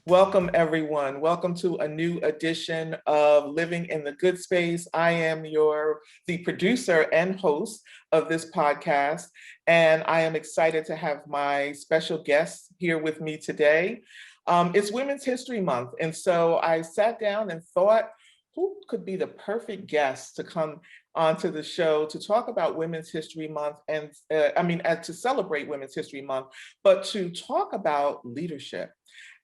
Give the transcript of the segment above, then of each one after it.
Welcome, everyone. Welcome to a new edition of Living in the Good Space. I am the producer and host of this podcast, and I am excited to have my special guest here with me today. It's Women's History Month, and so I sat down and thought, who could be the perfect guest to come onto the show to talk about Women's History Month and to celebrate Women's History Month, but to talk about leadership.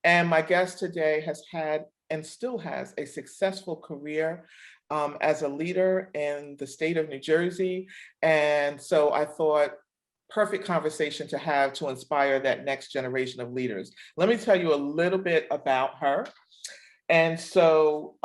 And my guest today has had and still has a successful career as a leader in the state of New Jersey. And so I thought, perfect conversation to have to inspire that next generation of leaders. Let me tell you a little bit about her. And so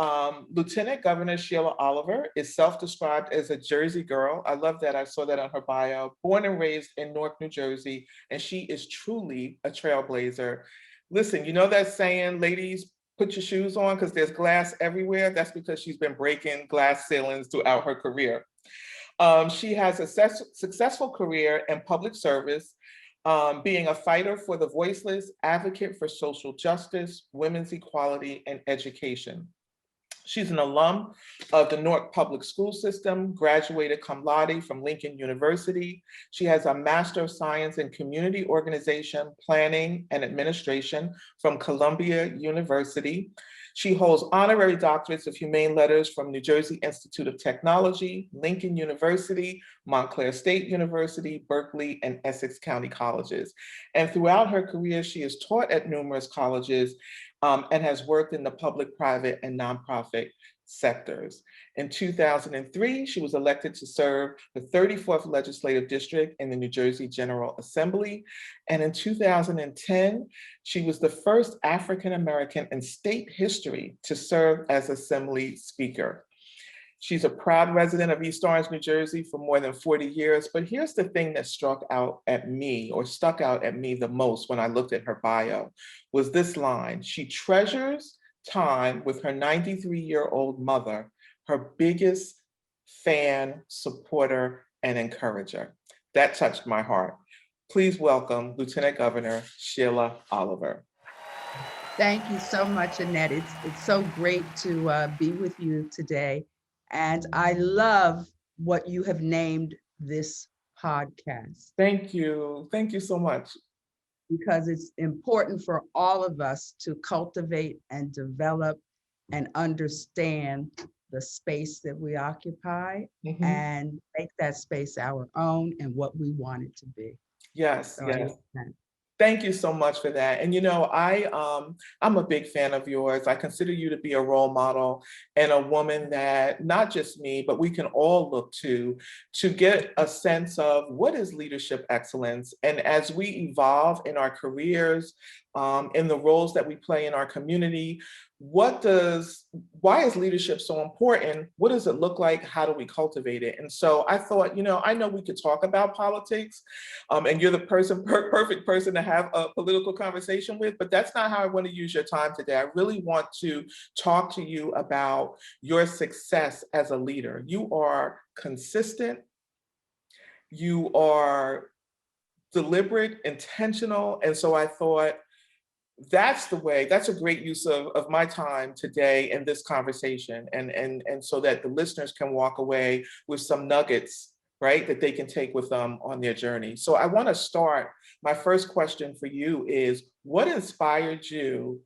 Lieutenant Governor Sheila Oliver is self-described as a Jersey girl. I love that. I saw that on her bio. Born and raised in Newark, New Jersey, and she is truly a trailblazer. Listen, you know that saying, ladies, put your shoes on because there's glass everywhere? That's because she's been breaking glass ceilings throughout her career. She has a successful career in public service, being a fighter for the voiceless, advocate for social justice, women's equality, and education. She's an alum of the Newark Public School System, graduated cum laude from Lincoln University. She has a Master of Science in Community Organization, Planning, and Administration from Columbia University. She holds honorary doctorates of humane letters from New Jersey Institute of Technology, Lincoln University, Montclair State University, Berkeley, and Essex County Colleges. And throughout her career, she has taught at numerous colleges and has worked in the public, private, and nonprofit sectors. In 2003, she was elected to serve the 34th Legislative District in the New Jersey General Assembly. And in 2010, she was the first African-American in state history to serve as Assembly Speaker. She's a proud resident of East Orange, New Jersey for more than 40 years. But here's the thing that stuck out at me the most when I looked at her bio, was this line: she treasures time with her 93-year-old mother, her biggest fan, supporter, and encourager. That touched my heart. Please welcome Lieutenant Governor Sheila Oliver. Thank you so much, Annette. It's so great to be with you today. And I love what you have named this podcast. Thank you. Thank you so much. Because it's important for all of us to cultivate and develop and understand the space that we occupy and make that space our own and what we want it to be. Yes, yes. Thank you so much for that. And you know, I'm a big fan of yours. I consider you to be a role model and a woman that not just me, but we can all look to get a sense of what is leadership excellence. And as we evolve in our careers, in the roles that we play in our community, why is leadership so important? What does it look like? How do we cultivate it? And so I thought, I know we could talk about politics, and you're the perfect person to have a political conversation with, but that's not how I want to use your time today. I really want to talk to you about your success as a leader. You are consistent, you are deliberate, intentional, and so I thought, that's a great use of my time today in this conversation, and so that the listeners can walk away with some nuggets, right, that they can take with them on their journey. So I want to start, my first question for you is, what inspired you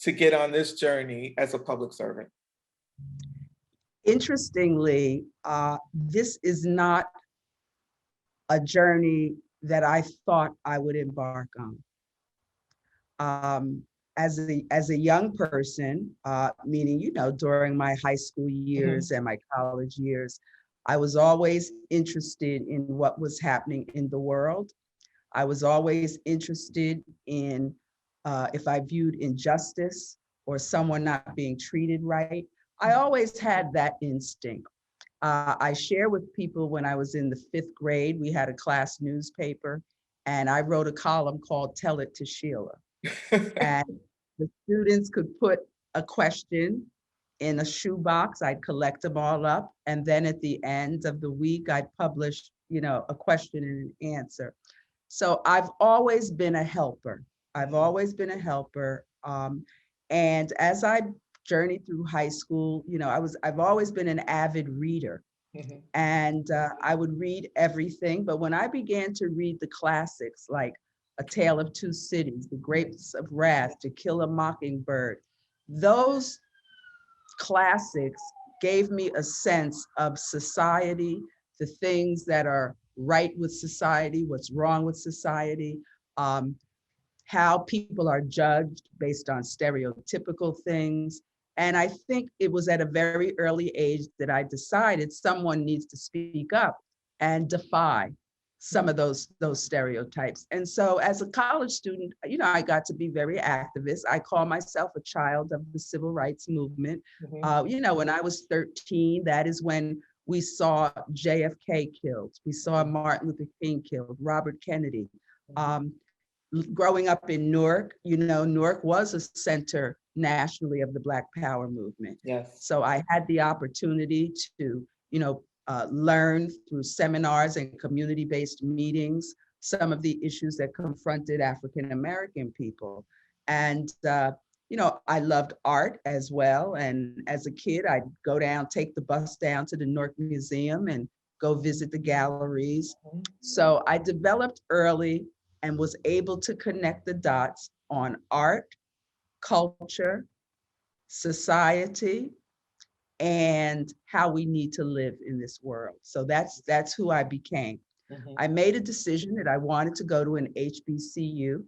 to get on this journey as a public servant? Interestingly, this is not a journey that I thought I would embark on. As a young person, meaning, during my high school years and my college years, I was always interested in what was happening in the world. I was always interested in if I viewed injustice or someone not being treated right. I always had that instinct. I share with people when I was in the 5th grade, we had a class newspaper, and I wrote a column called Tell It to Sheila. And the students could put a question in a shoebox. I'd collect them all up. And then at the end of the week, I'd publish, a question and an answer. So I've always been a helper. And as I journeyed through high school, I've always been an avid reader. Mhm. And I would read everything. But when I began to read the classics like A Tale of Two Cities, The Grapes of Wrath, To Kill a Mockingbird, those classics gave me a sense of society, the things that are right with society, what's wrong with society, um, how people are judged based on stereotypical things. And I think it was at a very early age that I decided someone needs to speak up and defy some of those stereotypes. And so as a college student, I got to be very activist. I call myself a child of the civil rights movement. Mhm. When I was 13, that is when we saw JFK killed. We saw Martin Luther King killed, Robert Kennedy. Um, Growing up in Newark, Newark was a center nationally of the Black Power movement. Yes. So I had the opportunity to, learn through seminars and community-based meetings some of the issues that confronted African American people. And I loved art as well. And as a kid, I'd go down, take the bus down to the Newark Museum and go visit the galleries. Mhm. So I developed early and was able to connect the dots on art, culture, society, and how we need to live in this world. So that's who I became. Mhm. I made a decision that I wanted to go to an HBCU,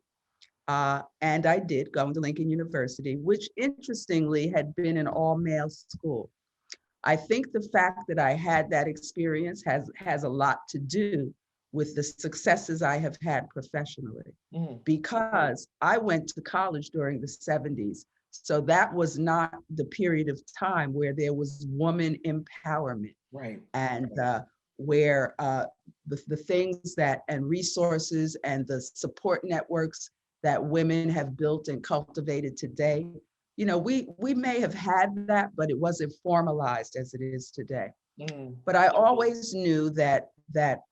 and I did, going to Lincoln University, which interestingly had been an all-male school. I think the fact that I had that experience has a lot to do with the successes I have had professionally, Mhm. because I went to college during the 70s. So that was not the period of time where there was woman empowerment, Right. and where the things that and resources and the support networks that women have built and cultivated today, we may have had that, but it wasn't formalized as it is today. Mm. But I always knew that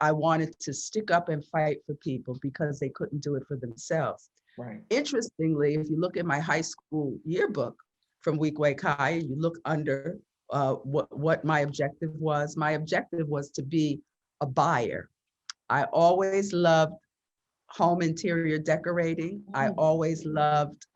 I wanted to stick up and fight for people because they couldn't do it for themselves. Right. Interestingly, if you look at my high school yearbook from Weequahic High, you look under what my objective was to be a buyer. I always loved home interior decorating. I Mm. always loved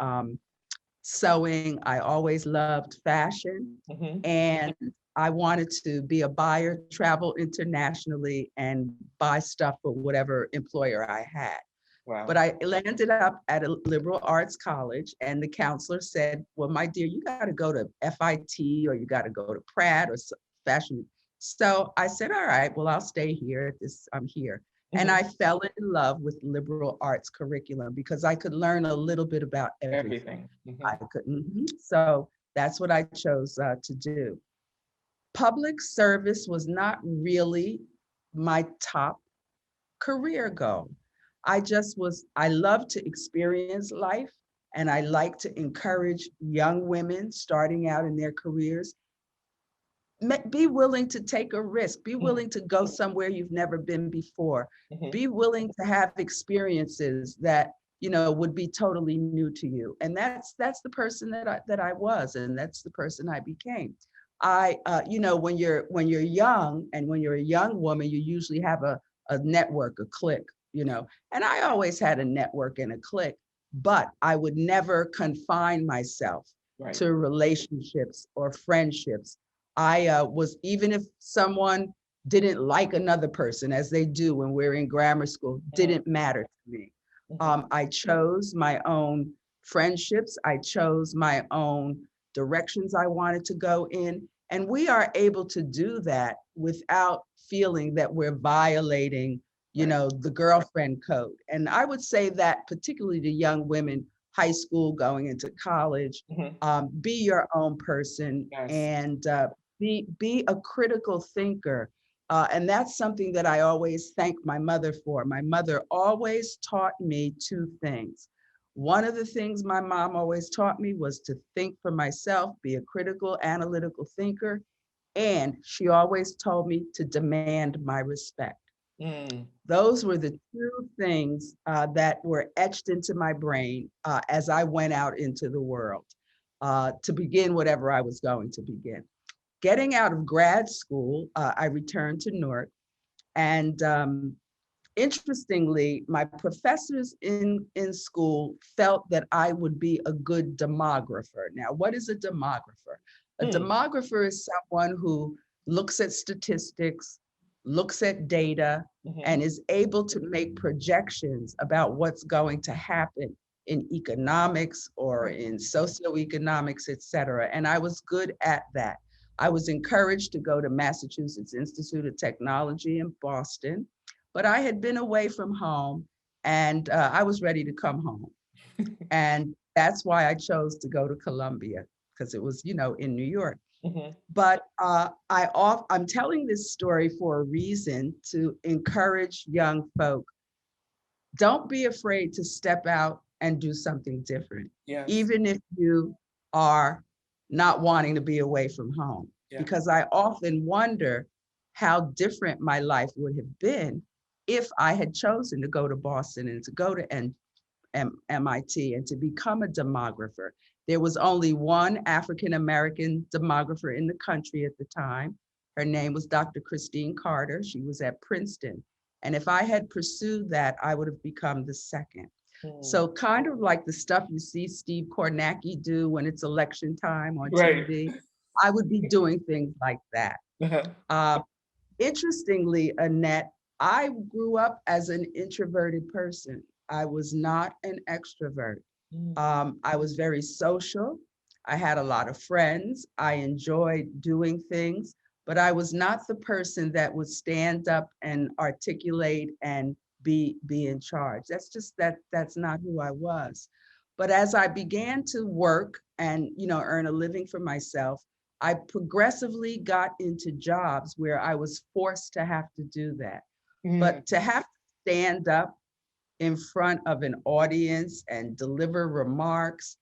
sewing. I always loved fashion. Mhm. And I wanted to be a buyer, travel internationally, and buy stuff for whatever employer I had. Wow. But I landed up at a liberal arts college, and the counselor said, well, my dear, you got to go to FIT, or you got to go to Pratt or fashion. So I said, all right, well, I'll stay here. I'm here. And Mhm. I fell in love with liberal arts curriculum because I could learn a little bit about everything. Everything. I Mhm. could. So that's what I chose to do. Public service was not really my top career goal. I love to experience life, and I like to encourage young women starting out in their careers. Be willing to take a risk, be Mhm. willing to go somewhere you've never been before, Mhm. be willing to have experiences that would be totally new to you. And that's the person that I was, and that's the person I became. When you're young, and when you're a young woman, you usually have a network, a clique, and I always had a network and a clique, but I would never confine myself Right. to relationships or friendships. I was, even if someone didn't like another person, as they do when we're in grammar school, Mhm. didn't matter to me. Mhm. I chose my own friendships. I chose my own directions I wanted to go in. And we are able to do that without feeling that we're violating, Right. the girlfriend code. And I would say that particularly to young women, high school, going into college, Mhm. be your own person, Yes. and be a critical thinker. And that's something that I always thank my mother for. My mother always taught me two things. One of the things my mom always taught me was to think for myself, be a critical, analytical thinker. And she always told me to demand my respect. Mm. Those were the two things that were etched into my brain as I went out into the world. to begin whatever I was going to begin. Getting out of grad school, I returned to Newark, and interestingly, my professors in school felt that I would be a good demographer. Now, what is a demographer? A demographer is someone who looks at statistics, looks at data, and is able to make projections about what's going to happen in economics or in socioeconomics, et cetera. And I was good at that. I was encouraged to go to Massachusetts Institute of Technology in Boston, but I had been away from home, and I was ready to come home. And that's why I chose to go to Columbia, because it was, in New York. But I'm telling this story for a reason, to encourage young folk. Don't be afraid to step out and do something different, Yes. even if you are not wanting to be away from home. Yeah. Because I often wonder how different my life would have been if I had chosen to go to Boston and to go to MIT and to become a demographer. There was only one African-American demographer in the country at the time. Her name was Dr. Christine Carter. She was at Princeton. And if I had pursued that, I would have become the second. So kind of like the stuff you see Steve Kornacki do when it's election time on TV, I would be doing things like that. Interestingly, Annette, I grew up as an introverted person. I was not an extrovert. I was very social. I had a lot of friends. I enjoyed doing things, but I was not the person that would stand up and articulate and be in charge. That's not who I was. But as I began to work and earn a living for myself, I progressively got into jobs where I was forced to have to do that. But to have to stand up in front of an audience and deliver remarks,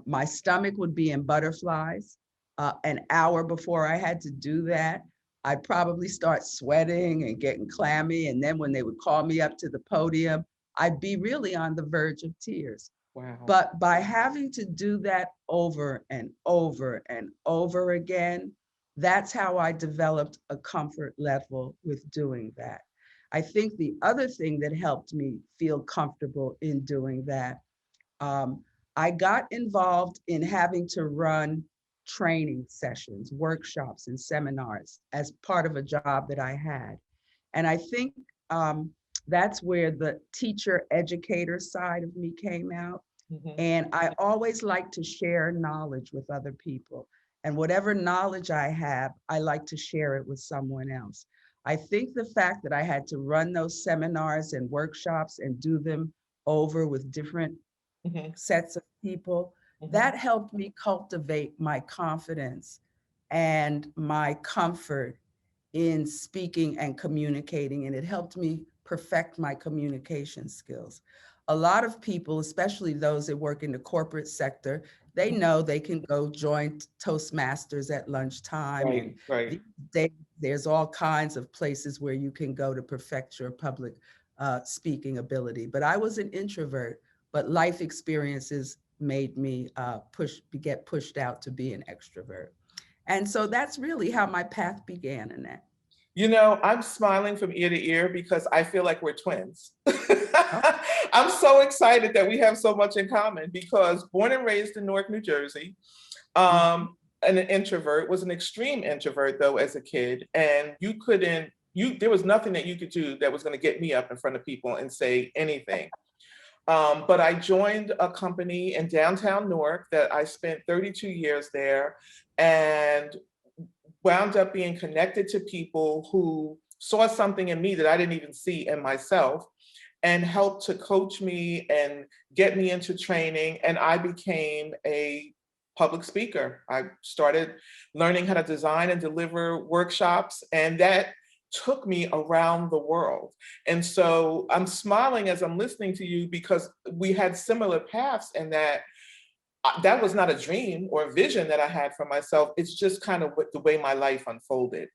my stomach would be in butterflies. An hour before I had to do that, I'd probably start sweating and getting clammy. And then when they would call me up to the podium, I'd be really on the verge of tears. Wow. But by having to do that over and over and over again, that's how I developed a comfort level with doing that. I think the other thing that helped me feel comfortable in doing that, I got involved in having to run training sessions, workshops, and seminars as part of a job that I had. And I think that's where the teacher educator side of me came out. And I always like to share knowledge with other people. And whatever knowledge I have, I like to share it with someone else. I think the fact that I had to run those seminars and workshops and do them over with different sets of people, that helped me cultivate my confidence and my comfort in speaking and communicating. And it helped me perfect my communication skills. A lot of people, especially those that work in the corporate sector, they know they can go join Toastmasters at lunchtime. These days, there's all kinds of places where you can go to perfect your public speaking ability. But I was an introvert, but life experiences made me get pushed out to be an extrovert. And so that's really how my path began, Annette. I'm smiling from ear to ear because I feel like we're twins. I'm so excited that we have so much in common because born and raised in Newark, New Jersey, an introvert, was an extreme introvert though as a kid. And there was nothing that you could do that was going to get me up in front of people and say anything. But I joined a company in downtown Newark that I spent 32 years there and wound up being connected to people who saw something in me that I didn't even see in myself and helped to coach me and get me into training. And I became a public speaker. I started learning how to design and deliver workshops, and that took me around the world. And so I'm smiling as I'm listening to you because we had similar paths in that was not a dream or a vision that I had for myself. It's just kind of the way my life unfolded.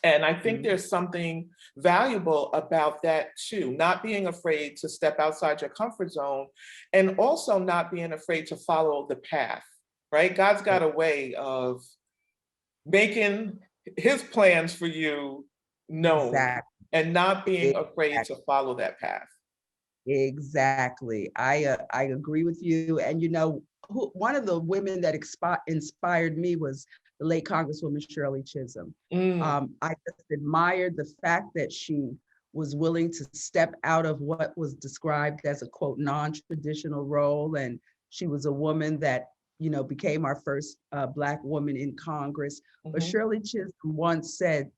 And I think there's something valuable about that too, not being afraid to step outside your comfort zone and also not being afraid to follow the path. right? God's got a way of making his plans for you known Exactly. and not being afraid to Exactly. follow that path. Exactly. I agree with you. And one of the women that inspired me was the late Congresswoman Shirley Chisholm. Mm, I just admired the fact that she was willing to step out of what was described as a quote non-traditional role, and she was a woman that became our first Black woman in Congress. But mhm. Shirley Chisholm once said,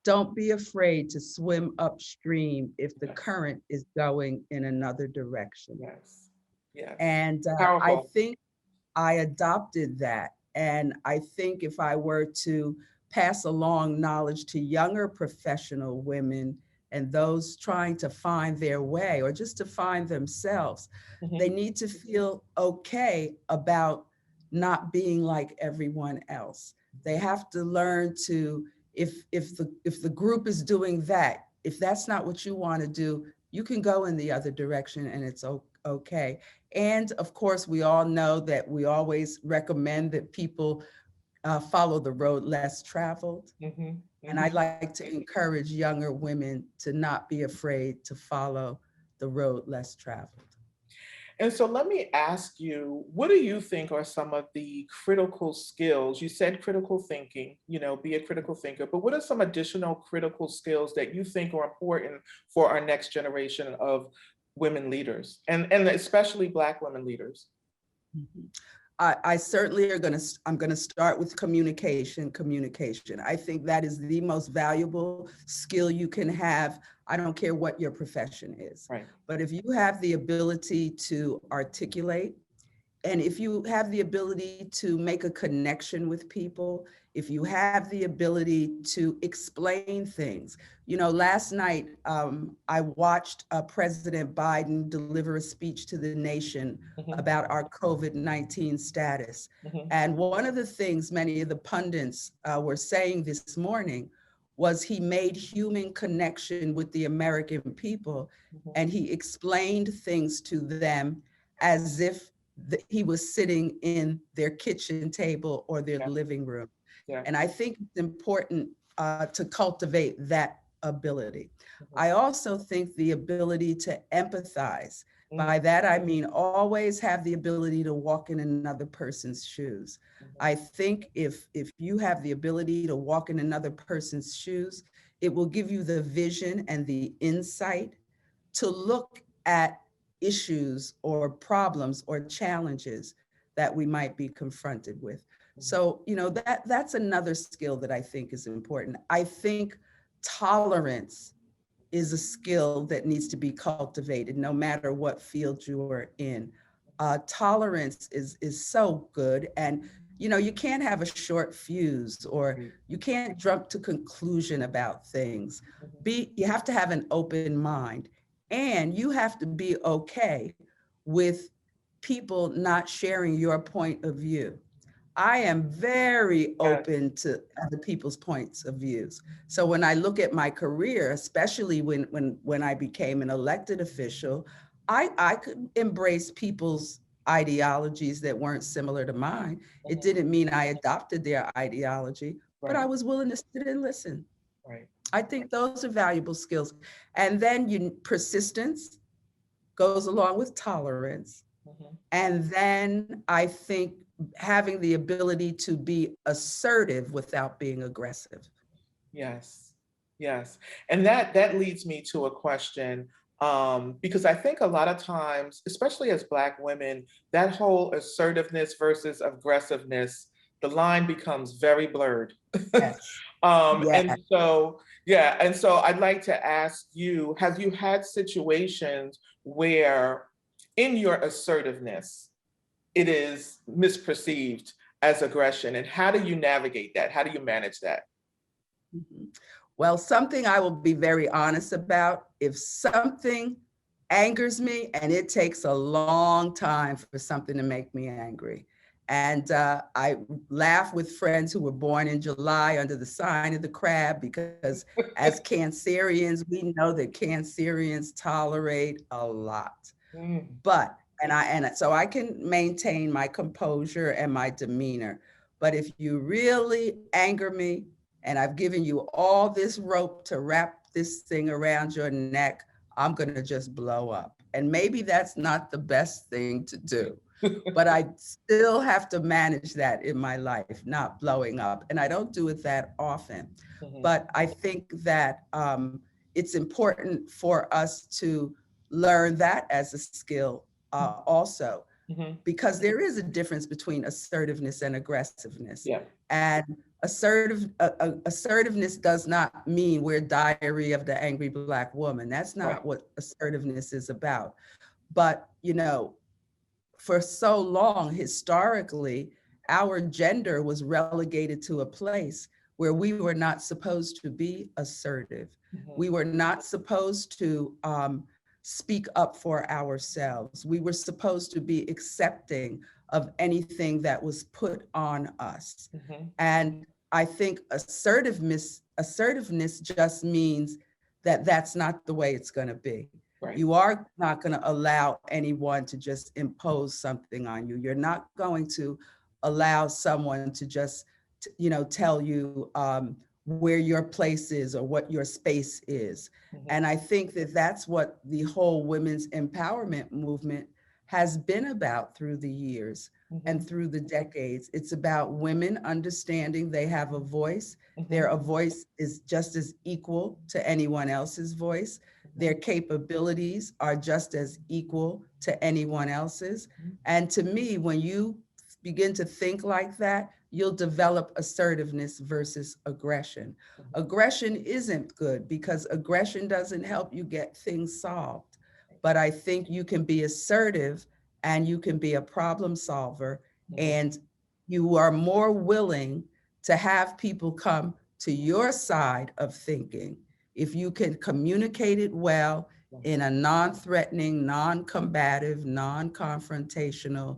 "Don't be afraid to swim upstream if the Yes, current is going in another direction." yes, yes. And I Powerful. think I adopted that. And I think if I were to pass along knowledge to younger professional women and those trying to find their way or just to find themselves, they Mhm. need to feel okay about not being like everyone else. They have to learn to, if the group is doing that, if that's not what you want to do, you can go in the other direction and it's okay. And of course, we all know that we always recommend that people follow the road less traveled. Mhm. And I Mhm. like to encourage younger women to not be afraid to follow the road less traveled. And so let me ask you, what do you think are some of the critical skills? You said critical thinking, be a critical thinker, but what are some additional critical skills that you think are important for our next generation of women leaders and especially Black women leaders? Mhm. I certainly I'm going to start with communication, communication. I think that is the most valuable skill you can have. I don't care what your profession is, Right. but if you have the ability to articulate, and if you have the ability to make a connection with people, if you have the ability to explain things. Last night, I watched President Biden deliver a speech to the nation Mhm. about our COVID-19 status. Mhm. And one of the things many of the pundits were saying this morning was he made human connection with the American people, Mhm. and he explained things to them as if he was sitting in their kitchen table or their Yeah. living room. Yeah. And I think it's important to cultivate that ability. Mhm. I also think the ability to empathize. Mm, By that, I mean always have the ability to walk in another person's shoes. mhm. I think if you have the ability to walk in another person's shoes, it will give you the vision and the insight to look at issues or problems or challenges that we might be confronted with. Mhm. So, that's another skill that I think is important. I think tolerance is a skill that needs to be cultivated no matter what field you are in. Tolerance is so good. And you can't have a short fuse, or Right. you can't jump to conclusion about things. Mhm. You have to have an open mind, and you have to be okay with people not sharing your point of view. I am very Yes. open to other people's points of views. So when I look at my career, especially when I became an elected official, I could embrace people's ideologies that weren't similar to mine. It Mhm. didn't mean I adopted their ideology, but I Right. was willing to sit and listen. Right. I think those are valuable skills. And then persistence goes along with tolerance. Mhm. And then I think having the ability to be assertive without being aggressive. Yes, yes. And that leads me to a question, because I think a lot of times, especially as Black women, that whole assertiveness versus aggressiveness, the line becomes very blurred. Yes. And Yeah. so, yeah, and so I'd like to ask you, have you had situations where in your assertiveness, it is misperceived as aggression? And how do you navigate that? How do you manage that? Mhm. Well, something I will be very honest about, if something angers me, and it takes a long time for something to make me angry. And I laugh with friends who were born in July under the sign of the crab, because as Cancerians, we know that Cancerians tolerate a lot. Mm, But And so I can maintain my composure and my demeanor. But if you really anger me and I've given you all this rope to wrap this thing around your neck, I'm going to just blow up. And maybe that's not the best thing to do, but I still have to manage that in my life, not blowing up. And I don't do it that often. But I think that it's important for us to learn that as a skill also, because there is a difference between assertiveness and aggressiveness. Yeah. And assertiveness does not mean we're Diary of the Angry Black Woman. That's not Right. what assertiveness is about. But, for so long, historically, our gender was relegated to a place where we were not supposed to be assertive. We were not supposed to speak up for ourselves. We were supposed to be accepting of anything that was put on us. And I think assertiveness just means that that's not the way it's going to be. Right. You are not going to allow anyone to just impose something on you. You're not going to allow someone to just, tell you where your place is or what your space is. And I think that that's what the whole women's empowerment movement has been about through the years and through the decades. It's about women understanding they have a voice. Their voice is just as equal to anyone else's voice. Their capabilities are just as equal to anyone else's. And to me, when you begin to think like that, you'll develop assertiveness versus aggression. Aggression isn't good because aggression doesn't help you get things solved. But I think you can be assertive and you can be a problem solver, and you are more willing to have people come to your side of thinking if you can communicate it well in a non-threatening, non-combative, non-confrontational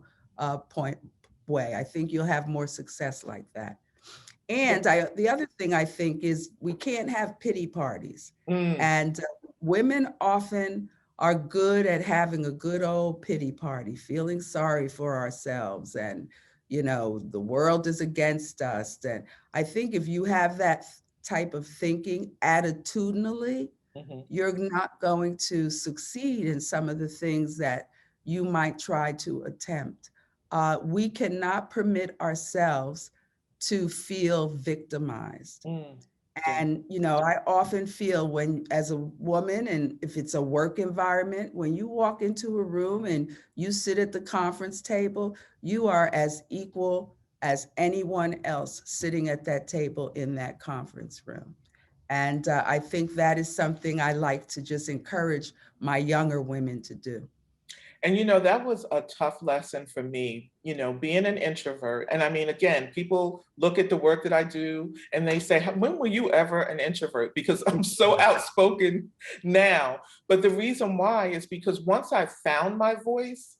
way. I think you'll have more success like that. And the other thing I think is we can't have pity parties. And women often are good at having a good old pity party, feeling sorry for ourselves and, the world is against us. And I think if you have that type of thinking attitudinally, you're not going to succeed in some of the things that you might try to attempt. We cannot permit ourselves to feel victimized. And, I often feel when, as a woman, and if it's a work environment, when you walk into a room and you sit at the conference table, you are as equal as anyone else sitting at that table in that conference room. And I think that is something I like to just encourage my younger women to do. And that was a tough lesson for me, being an introvert. And I mean, again, people look at the work that I do and they say, when were you ever an introvert? Because I'm so outspoken now. But the reason why is because once I found my voice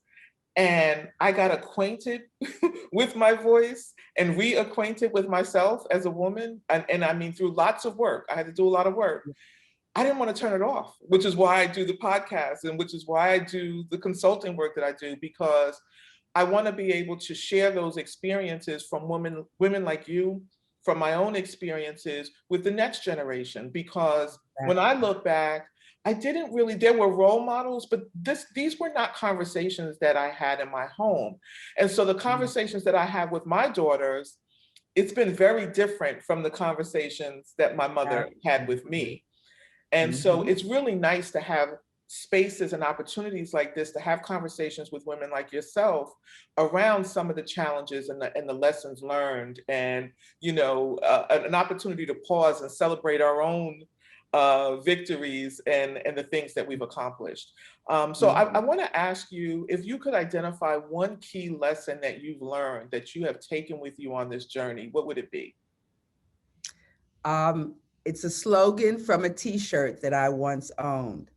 and I got acquainted with my voice and reacquainted with myself as a woman, and I mean, through lots of work, I had to do a lot of work. I didn't want to turn it off, which is why I do the podcast and which is why I do the consulting work that I do, because I want to be able to share those experiences from women like you, from my own experiences with the next generation. Because when I look back, I didn't really, there were role models, but these were not conversations that I had in my home. And so the conversations that I have with my daughters, it's been very different from the conversations that my mother had with me. And so it's really nice to have spaces and opportunities like this to have conversations with women like yourself around some of the challenges and the lessons learned, and an opportunity to pause and celebrate our own victories and the things that we've accomplished. So I want to ask you if you could identify one key lesson that you've learned that you have taken with you on this journey, what would it be? It's a slogan from a T-shirt that I once owned.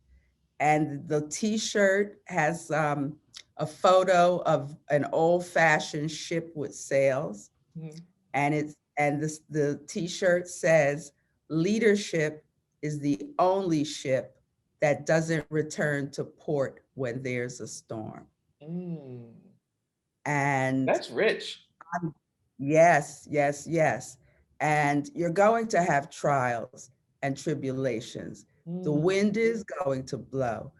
And the T-shirt has a photo of an old-fashioned ship with sails. And the T-shirt says, "Leadership is the only ship that doesn't return to port when there's a storm." Mm, And that's rich. I'm- yes, yes, yes. And you're going to have trials and tribulations. The Mm, wind is going to blow.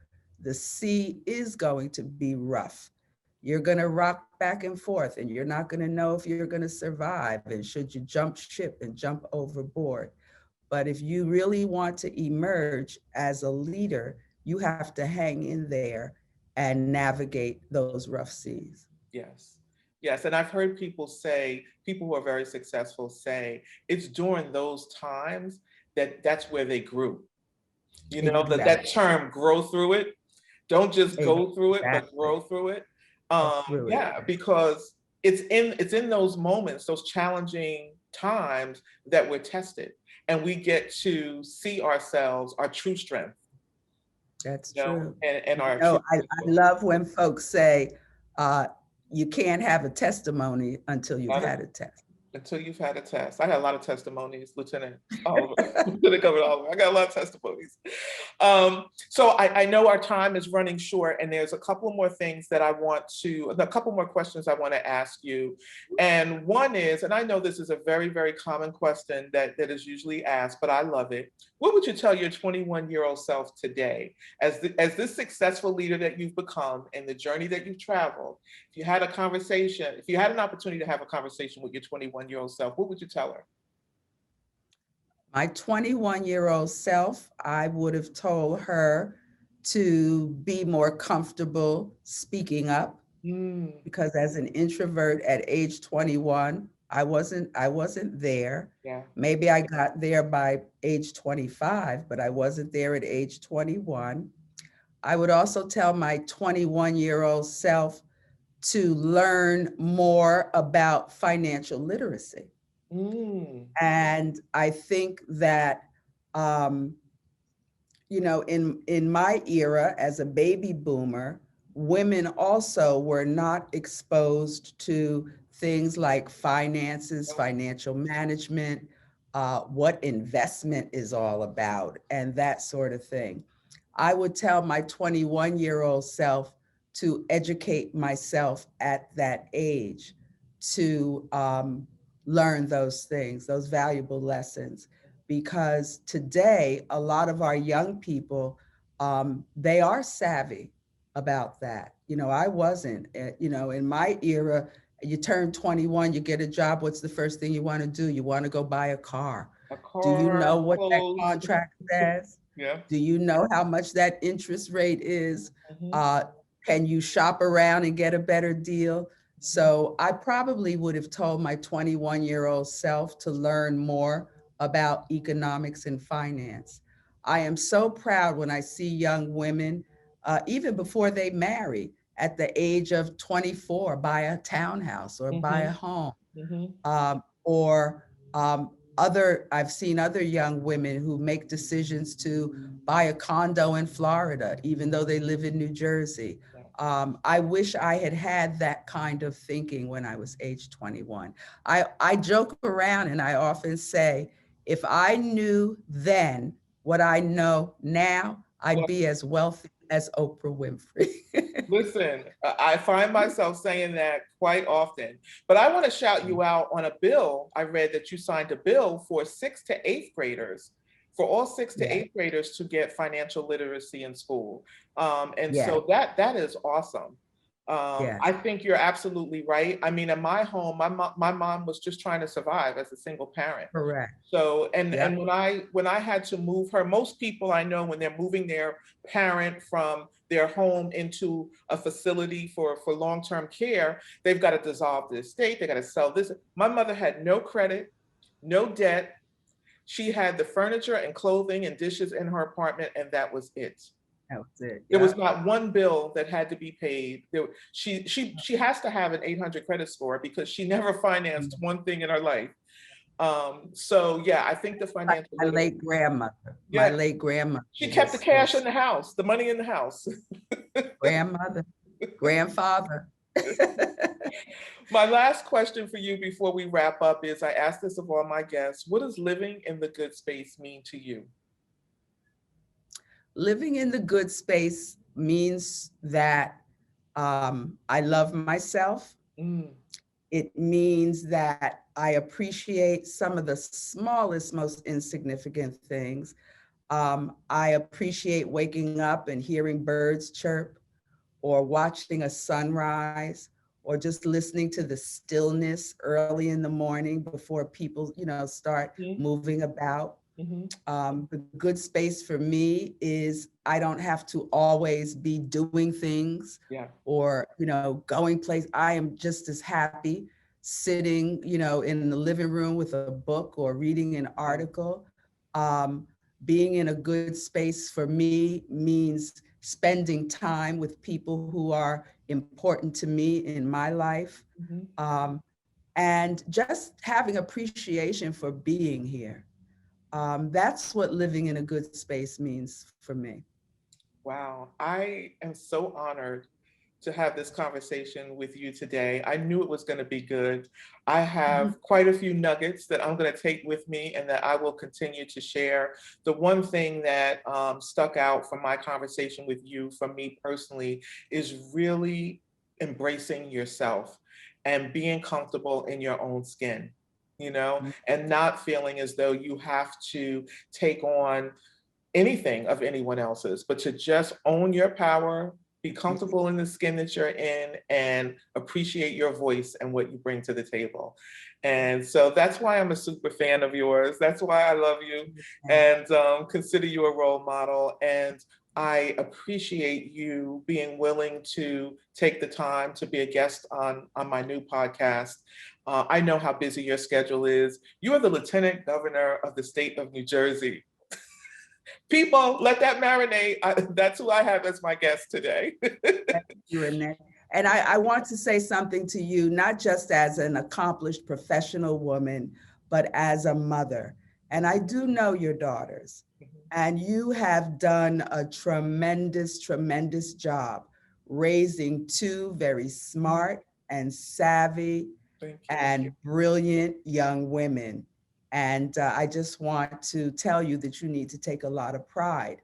The sea is going to be rough. You're going to rock back and forth, and you're not going to know if you're going to survive. And should you jump ship and jump overboard? But if you really want to emerge as a leader, you have to hang in there and navigate those rough seas. yes. Yes. And I've heard people say, people who are very successful say, it's during those times that that's where they grew. You know, that Exactly. term, grow through it. Don't just go through it, but Exactly. grow through it. Go through it. Yeah, because it's in those moments, those challenging times that we're tested, and we get to see ourselves, our true strength, That's you know, true. and You our know, true I potential. love when folks say, uh, you can't have a testimony until you've Got it? had a test. Until you've had a test. I had a lot of testimonies, Lieutenant Oliver. Lieutenant Governor Oliver. I got a lot of testimonies. So I know our time is running short, and there's a couple more things that I want to, a couple more questions I want to ask you. And one is, and I know this is a very, very common question that is usually asked, but I love it. What would you tell your 21-year-old self today, as this successful leader that you've become and the journey that you've traveled? If you had a conversation, if you had an opportunity to have a conversation with your 21-year-old self, what would you tell her? My 21-year-old self, I would have told her to be more comfortable speaking up, Mm, because as an introvert at age 21, I wasn't there. yeah. Maybe I got there by age 25, but I wasn't there at age 21. I would also tell my 21-year-old self to learn more about financial literacy. Mm, And I think that, um, in my era as a baby boomer, women also were not exposed to things like finances, financial management, what investment is all about, and that sort of thing. I would tell my 21-year-old self to educate myself at that age, to learn those things, those valuable lessons, because today a lot of our young people, they are savvy about that. I wasn't. In my era, you turn 21, you get a job. What's the first thing you want to do? You want to go buy a car. a Do you know car, what that clothes. contract says? Yeah. Do you know how much that interest rate is? Hmm. Uh, can you shop around and get a better deal? Hmm. So I probably would have told my 21-year-old self to learn more about economics and finance. I am so proud when I see young women, even before they marry, at the age of 24, buy a townhouse or buy a Hmm. home, Hmm. or I've seen other young women who make decisions to buy a condo in Florida, even though they live in New Jersey. Yeah. I wish I had had that kind of thinking when I was age 21. I joke around and I often say, if I knew then what I know now, I'd Well, be as wealthy as Oprah Winfrey. listen, I find myself saying that quite often, but I want to shout you out on a bill. I read that you signed a bill for sixth to eighth graders, for all sixth to Yeah, eighth graders to get financial literacy in school. And yeah, so that is awesome. I yes. think you're absolutely right. I mean, in my home, my mom was just trying to survive as a single parent. Correct. So and Yep. when I had to move her, most people I know when they're moving their parent from their home into a facility for long-term care, they've got to dissolve the estate, they got to sell this. My mother had no credit, no debt. She had the furniture and clothing and dishes in her apartment, and that was it. That was it. There was Yep. not one bill that had to be paid. She has to have an 800 credit score because she never financed one thing in her life. So yeah, I think the Like financial my literacy. late grandmother. My Yeah, late grandmother she kept the cash in was the house, the money in the house. grandmother, grandfather. My last question for you before we wrap up is I ask this of all my guests: what does living in the good space mean to you? Living in the good space means that I love myself. Mm, It means that I appreciate some of the smallest, most insignificant things. I appreciate waking up and hearing birds chirp, or watching a sunrise, or just listening to the stillness early in the morning before people, start mm, moving about. mhm. The good space for me is I don't have to always be doing things Yeah. or, going place. I am just as happy sitting, in the living room with a book or reading an Yeah. article. Um, Being in a good space for me means spending time with people who are important to me in my life. Mhm. Um, and just having appreciation for being here. That's what living in a good space means for me. Wow. I am so honored to have this conversation with you today. I knew it was going to be good. I Mhm. have quite a few nuggets that I'm going to take with me and that I will continue to share. The one thing that stuck out from my conversation with you, from me personally, is really embracing yourself and being comfortable in your own skin, and not feeling as though you have to take on anything of anyone else's, but to just own your power, be comfortable in the skin that you're in, and appreciate your voice and what you bring to the table. And so that's why I'm a super fan of yours. That's why I love you and consider you a role model. And I appreciate you being willing to take the time to be a guest on my new podcast. I know how busy your schedule is. You are the Lieutenant Governor of the state of New Jersey. People, let that marinate. That's who I have as my guest today. Thank you, Renee. And I want to say something to you, not just as an accomplished professional woman, but as a mother. And I do know your daughters, and you have done a tremendous, tremendous job raising two very smart and savvy Thank you. and brilliant young women. And I just want to tell you that you need to take a lot of pride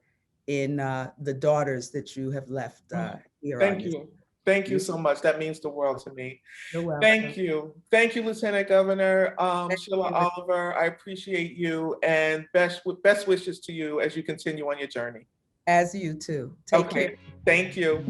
in the daughters that you have left Oh, here on thank this. you. Thank you You're, so much. That means the world to me. you're welcome. Thank you. Thank you, Lieutenant Governor Thank Sheila you. Oliver. I appreciate you and best wishes to you as you continue on your journey. As you too. Take care. Okay. Thank you.